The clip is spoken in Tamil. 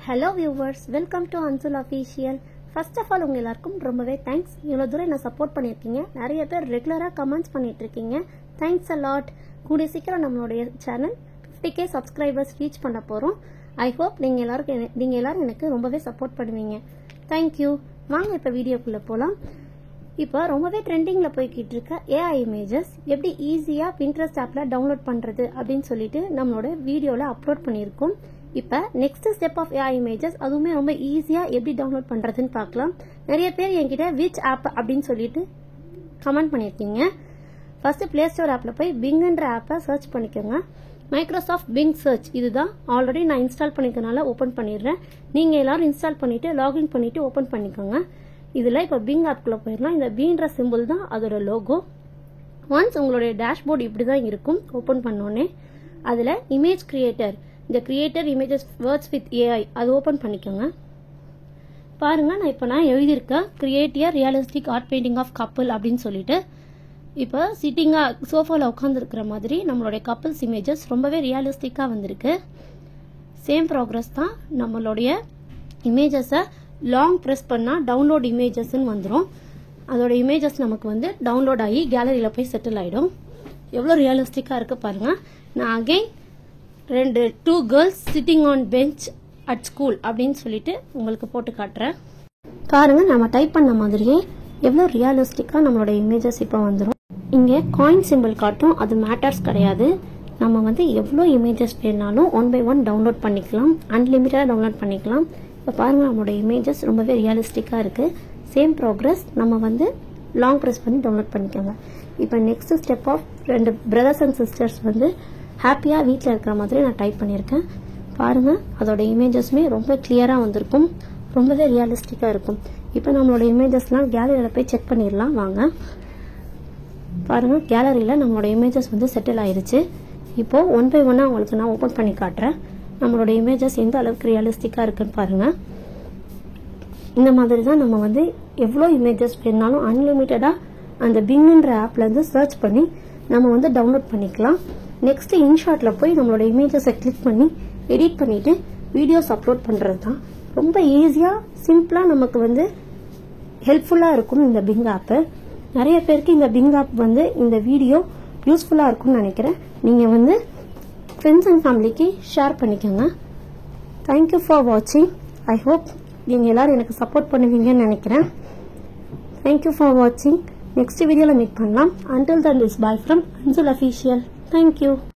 Hello viewers, welcome to Ansul Official. First of all, எல்லாருக்கும் ரொம்பவே தேங்க்ஸ். இவ்வளவு தூரம் என்ன சப்போர்ட் பண்ணிருக்கீங்க. நிறைய பேர் ரெகுலரா கமெண்ட்ஸ் பண்ணிட்டு இருக்கீங்க. Thanks a lot. கூடிய சீக்கிரம் நம்மளுடைய சேனல் 50k சப்ஸ்கிரைபர்ஸ் ரீச் பண்ண போறோம். I hope நீங்க எல்லாரும் எனக்கு ரொம்பவே சப்போர்ட் பண்ணுவீங்க. Thank you. வாங்க இப்ப வீடியோக்குள்ள போலாம். இப்போ ரொம்பவே ட்ரெண்டிங்ல போய்கிட்டு இருக்க AI இமேஜஸ் எப்படி ஈஸியா Pinterest ஆப்ல டவுன்லோட் பண்றது அப்படின்னு சொல்லிட்டு நம்மளோட வீடியோல அப்லோட் பண்ணியிருக்கோம். இப்போ next step of AI images அதுவுமே ரொம்ப ஈஸியா எப்படி டவுன்லோட் பண்றதுன்னு பார்க்கலாம். நிறைய பேர் என்கிட்ட விச் ஆப் அப்படின்னு சொல்லிட்டு கமெண்ட் பண்ணிருக்கீங்க. ஃபர்ஸ்ட் பிளே ஸ்டோர் ஆப்ல போய் பிங்ன்ற ஆப்பை சர்ச் பண்ணிக்கோங்க. மைக்ரோசாஃப்ட் பிங் சர்ச் இதுதான் ஆல்ரெடி நான் இன்ஸ்டால் பண்ணிக்கனால ஓபன் பண்ணிடுறேன். நீங்க எல்லாரும் இன்ஸ்டால் பண்ணிட்டு லாகின் பண்ணிட்டு ஓபன் பண்ணிக்கோங்க. இதுல இப்ப பிங் ஆப்குள்ள போயிடலாம். இந்த பீன்ற சிம்பிள் தான் அதோட லோகோ. ஒன்ஸ் உங்களுடைய டேஷ்போர்ட் இப்படிதான் இருக்கும். ஓபன் பண்ணோடனே அதுல இமேஜ் கிரியேட்டர், இந்த creator images words with AI அது ஓபன் பண்ணிக்கோங்க. பாருங்க, நான் எழுதியிருக்கேன் create a realistic art painting of couple அப்படின்னு சொல்லிட்டு. இப்போ சிட்டிங்கா சோஃபால உட்கார்ந்து இருக்கிற மாதிரி நம்மளுடைய கப்பிள்ஸ் இமேஜஸ் ரொம்பவே ரியலிஸ்டிக்கா வந்திருக்கு. சேம் ப்ராக்ரஸ் தான். நம்மளுடைய இமேஜஸை லாங் ப்ரெஸ் பண்ணா டவுன்லோட் இமேஜஸ் வந்துடும். அதோட இமேஜஸ் நமக்கு டவுன்லோட் ஆகி கேலரியில போய் செட்டில் ஆயிடும். எவ்வளவு ரியலிஸ்டிக்கா இருக்கு பாருங்க. நான் again two girls sitting on bench at school அப்படின்னு சொல்லிட்டு உங்களுக்கு போட்டு காட்டுறேன். பாருங்க, நம்ம டைப் பண்ண மாதிரியே எவ்வளவு ரியலிஸ்டிக்கா நம்மளோட இமேஜஸ் இப்போ வந்துடும். இங்க காயின் சிம்பிள் காட்டும், அது மேட்டர்ஸ் கிடையாது. நம்ம எவ்வளவு இமேஜஸ் வேணாலும் 1 by 1 டவுன்லோட் பண்ணிக்கலாம், அன்லிமிட்டடா டவுன்லோட் பண்ணிக்கலாம். இப்போ பாருங்க, நம்மளோட இமேஜஸ் ரொம்பவே ரியலிஸ்டிக்கா இருக்கு. சேம் ப்ராக்ரஸ் நம்ம லாங் ப்ரெஸ் பண்ணி டவுன்லோட் பண்ணிக்கோங்க. இப்போ next step of 2 brothers and sisters ஹாப்பியா வீட்டில் இருக்கிற மாதிரி நான் டைப் பண்ணியிருக்கேன். பாருங்க, அதோட இமேஜஸ்மே ரொம்ப கிளியரா வந்திருக்கும், ரொம்பவே ரியலிஸ்டிக்கா இருக்கும். இப்போ நம்மளோட இமேஜஸ்லாம் கேலரியில போய் செக் பண்ணிடலாம் வாங்க. பாருங்க, கேலரியில நம்மளோட இமேஜஸ் செட்டில் ஆயிருச்சு. இப்போ 1 by 1 உங்களுக்கு நான் ஓபன் பண்ணி காட்டுறேன். நம்மளோட இமேஜஸ் எந்த அளவுக்கு ரியலிஸ்டிக்கா இருக்குன்னு பாருங்க. இந்த மாதிரி தான் நம்ம எவ்வளோ இமேஜஸ் வேணாலும் அன்லிமிட்டடா அந்த பிங்ன்ற ஆப்ல இருந்து சர்ச் பண்ணி நம்ம டவுன்லோட் பண்ணிக்கலாம். நெக்ஸ்ட் இன்ஷாட்ல போய் நம்மளோட இமேஜஸை கிளிக் பண்ணி எடிட் பண்ணிட்டு வீடியோஸ் அப்லோட் பண்றது தான். ரொம்ப ஈஸியா சிம்பிளா நமக்கு ஹெல்ப்ஃபுல்லா இருக்கும் இந்த பிங் ஆப். நிறைய பேருக்கு இந்த பிங் ஆப் இந்த வீடியோ யூஸ்ஃபுல்லா இருக்கும்னு நினைக்கிறேன். நீங்க ஃப்ரெண்ட்ஸ் அண்ட் ஃபேமிலிக்கு ஷேர் பண்ணிக்கோங்க. தேங்க்யூ ஃபார் வாட்சிங். ஐ ஹோப் நீங்க எல்லாரும் எனக்கு சப்போர்ட் பண்ணுவீங்கன்னு நினைக்கிறேன். தேங்க்யூ ஃபார் வாட்சிங். நெக்ஸ்ட் வீடியோல மீட் பண்ணலாம். Until then, it's bye from Ansul Official. Thank you.